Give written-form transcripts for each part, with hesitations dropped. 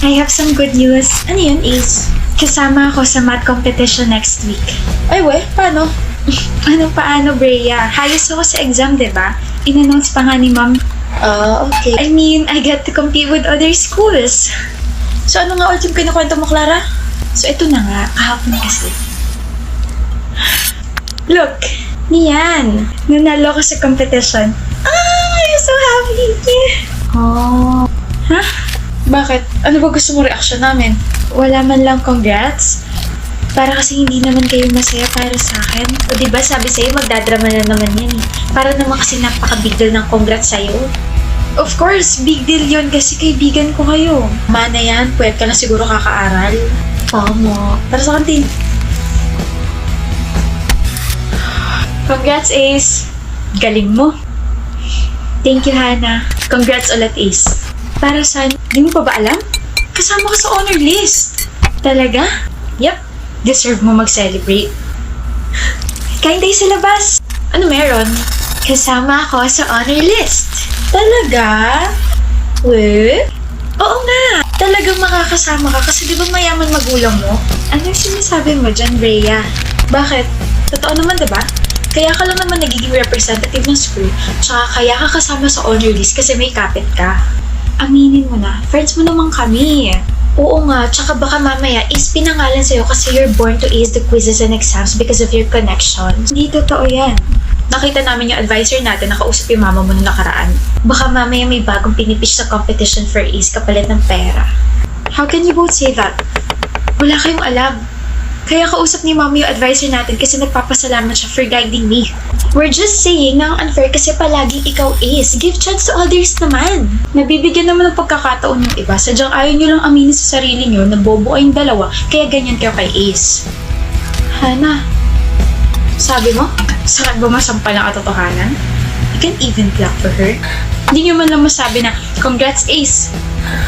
I have some good news. Ano yun, Ace? Kasama ako sa math competition next week. Ay, we, paano? Paano, Brea? Hayos ako sa exam, diba? In-announce pa nga ni Mom. Okay. I mean, I get to compete with other schools. So, ano nga ulit yung kinukwento mo, Clara? So, ito na nga. Kahapon kasi. Look! Niyan! Nanalo ko sa competition. I'm so happy! Oh. Ha? Bakit? Ano ba gusto mo reaction namin? Wala man lang congrats? Para kasi hindi naman kayo masaya para sa akin. O diba sabi sa'yo, magdadrama na naman yan eh. Para naman kasi napaka-big deal ng congrats sa'yo. Of course, big deal yun kasi kaibigan ko kayo. Mana yan, puwet ka na siguro kakaaral. Tama. Tara sa kantin. Congrats, Ace! Galing mo. Thank you, Hannah. Congrats ulit, Ace. Para saan? Di mo pa ba alam? Kasama ka sa honor list. Talaga? Yep. Deserve mo mag-celebrate. Kain tayo sa labas. Ano meron? Kasama ako sa honor list. Talaga? We? Oo nga. Talagang makakasama ka kasi di ba mayaman magulang mo? Anong sinasabi mo dyan, Brea? Bakit? Totoo naman, diba? Kaya ka lang naman nagiging representative ng school, tsaka kaya ka kasama sa honor list kasi may kapit ka. Aminin mo na, friends mo naman kami. Oo nga, tsaka baka mamaya is pinangalan sa'yo kasi you're born to ace the quizzes and exams because of your connections. Hindi totoo yan. Nakita namin yung advisor natin, nakausap yung mama mo nung nakaraan. Baka mamaya may bagong pinipish sa competition for ace kapalit ng pera. How can you both say that? Wala kayong alam. Kaya kausap ni Mama yung advisor natin kasi nagpapasalamat siya for guiding me. We're just saying na ang unfair kasi palaging ikaw ace. Give chance to others naman. Nabibigyan naman ng pagkakataon ng iba. Sadyang ayaw nyo lang aminin sa sarili nyo na bobo kayong dalawa kaya ganyan kayo kay Ace. Hana, sabi mo? Sakit ba masampal ang katotohanan? You can even clap for her. Hindi nyo man lang masabi na, congrats Ace.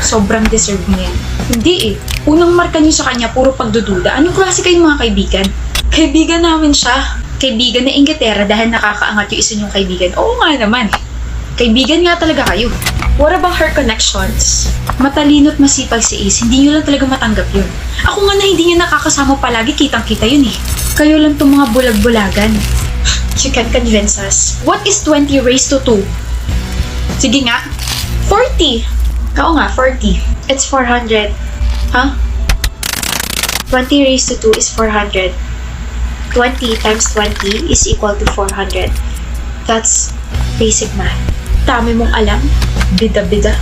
Sobrang deserve mo yan. Hindi eh. Unang marka nyo sa kanya, puro pagdududa. Anong klase kayong mga kaibigan? Kaibigan namin siya. Kaibigan na Inglaterra dahil nakakaangat yung isa niyong kaibigan. Oo nga naman. Kaibigan nga talaga kayo. What about her connections? Matalino't masipag si Ace. Hindi nyo lang talaga matanggap yun. Ako nga na hindi niya nakakasama palagi, kitang-kita yun eh. Kayo lang tong mga bulag-bulagan. You can convince us. What is 20 raised to 2? Sige nga. 40. Oo nga, 40. It's 400. Huh? 20 raised to 2 is 400. 20 times 20 is equal to 400. That's basic math. Dami mong alam. Bida-bida.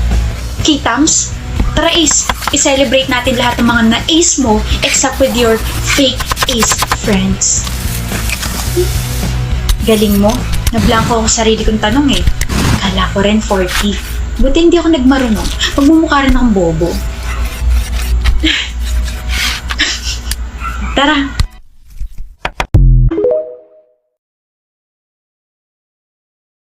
Kitams? Tara Ace, i-celebrate natin lahat ng mga na-ace mo except with your fake ace friends. Galing mo. Nablangko ako sa sarili kong tanong eh. Kala ko rin 40. Buti hindi ako nagmarunong. Magmumukha rin akong bobo. Tara,